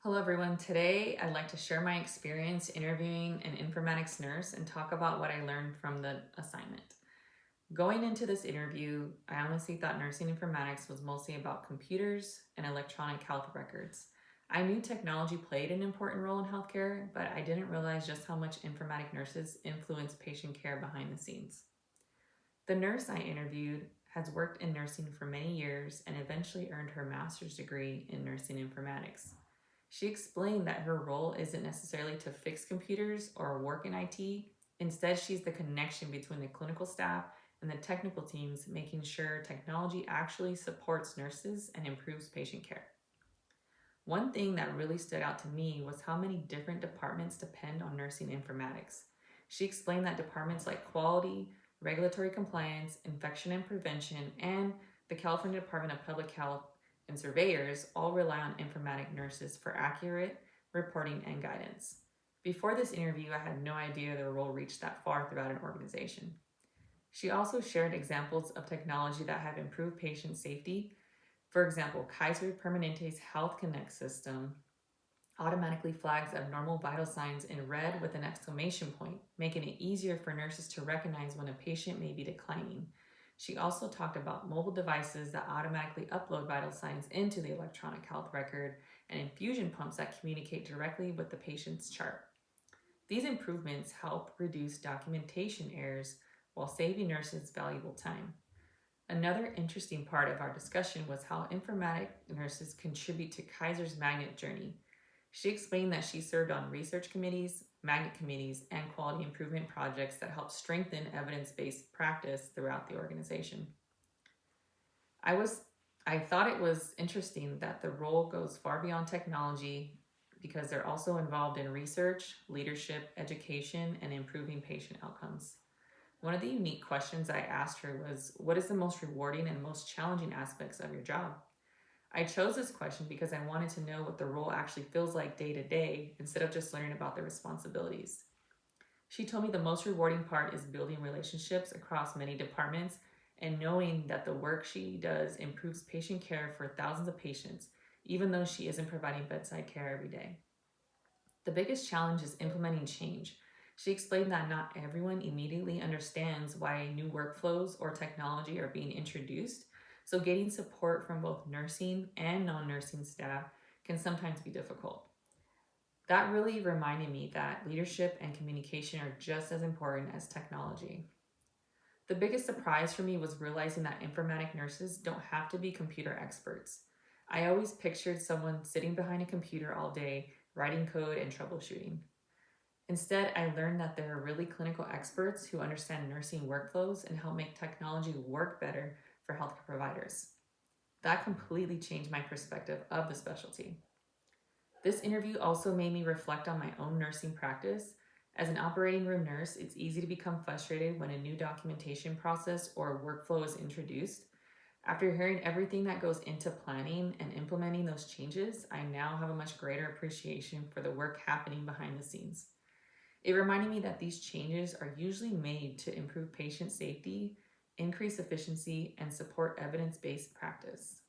Hello everyone. Today I'd like to share my experience interviewing an informatics nurse and talk about what I learned from the assignment. Going into this interview, I honestly thought nursing informatics was mostly about computers and electronic health records. I knew technology played an important role in healthcare, but I didn't realize just how much informatic nurses influence patient care behind the scenes. The nurse I interviewed has worked in nursing for many years and eventually earned her master's degree in nursing informatics. She explained that her role isn't necessarily to fix computers or work in IT. Instead, she's the connection between the clinical staff and the technical teams, making sure technology actually supports nurses and improves patient care. One thing that really stood out to me was how many different departments depend on nursing informatics. She explained that departments like quality, regulatory compliance, infection and prevention, and the California Department of Public Health and surveyors all rely on informatic nurses for accurate reporting and guidance. Before this interview, I had no idea their role reached that far throughout an organization. She also shared examples of technology that have improved patient safety. For example, Kaiser Permanente's Health Connect system automatically flags abnormal vital signs in red with an exclamation point, making it easier for nurses to recognize when a patient may be declining. She also talked about mobile devices that automatically upload vital signs into the electronic health record and infusion pumps that communicate directly with the patient's chart. These improvements help reduce documentation errors while saving nurses valuable time. Another interesting part of our discussion was how informatic nurses contribute to Kaiser's magnet journey. She explained that she served on research committees, magnet committees, and quality improvement projects that help strengthen evidence-based practice throughout the organization. I thought it was interesting that the role goes far beyond technology because they're also involved in research, leadership, education, and improving patient outcomes. One of the unique questions I asked her was, what is the most rewarding and most challenging aspects of your job? I chose this question because I wanted to know what the role actually feels like day to day instead of just learning about the responsibilities. She told me the most rewarding part is building relationships across many departments and knowing that the work she does improves patient care for thousands of patients, even though she isn't providing bedside care every day. The biggest challenge is implementing change. She explained that not everyone immediately understands why new workflows or technology are being introduced, so getting support from both nursing and non-nursing staff can sometimes be difficult. That really reminded me that leadership and communication are just as important as technology. The biggest surprise for me was realizing that informatic nurses don't have to be computer experts. I always pictured someone sitting behind a computer all day, writing code and troubleshooting. Instead, I learned that there are really clinical experts who understand nursing workflows and help make technology work better for healthcare providers. That completely changed my perspective of the specialty. This interview also made me reflect on my own nursing practice. As an operating room nurse, it's easy to become frustrated when a new documentation process or workflow is introduced. After hearing everything that goes into planning and implementing those changes, I now have a much greater appreciation for the work happening behind the scenes. It reminded me that these changes are usually made to improve patient safety, increase efficiency, and support evidence-based practice.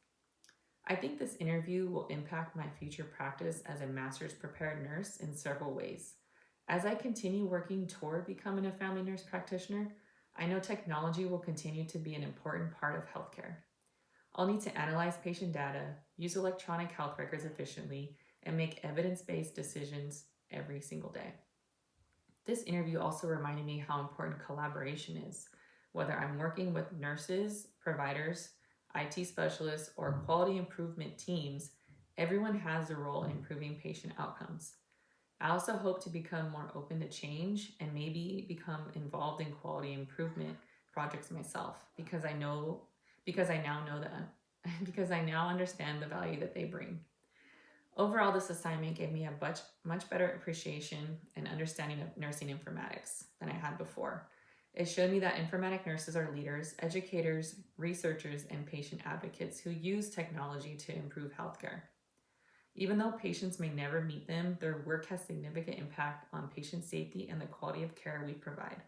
I think this interview will impact my future practice as a master's prepared nurse in several ways. As I continue working toward becoming a family nurse practitioner, I know technology will continue to be an important part of healthcare. I'll need to analyze patient data, use electronic health records efficiently, and make evidence-based decisions every single day. This interview also reminded me how important collaboration is. Whether I'm working with nurses, providers, IT specialists, or quality improvement teams, everyone has a role in improving patient outcomes. I also hope to become more open to change and maybe become involved in quality improvement projects myself because I now understand the value that they bring. Overall, this assignment gave me a much better appreciation and understanding of nursing informatics than I had before. It showed me that informatic nurses are leaders, educators, researchers, and patient advocates who use technology to improve healthcare. Even though patients may never meet them, their work has significant impact on patient safety and the quality of care we provide.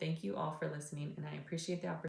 Thank you all for listening, and I appreciate the opportunity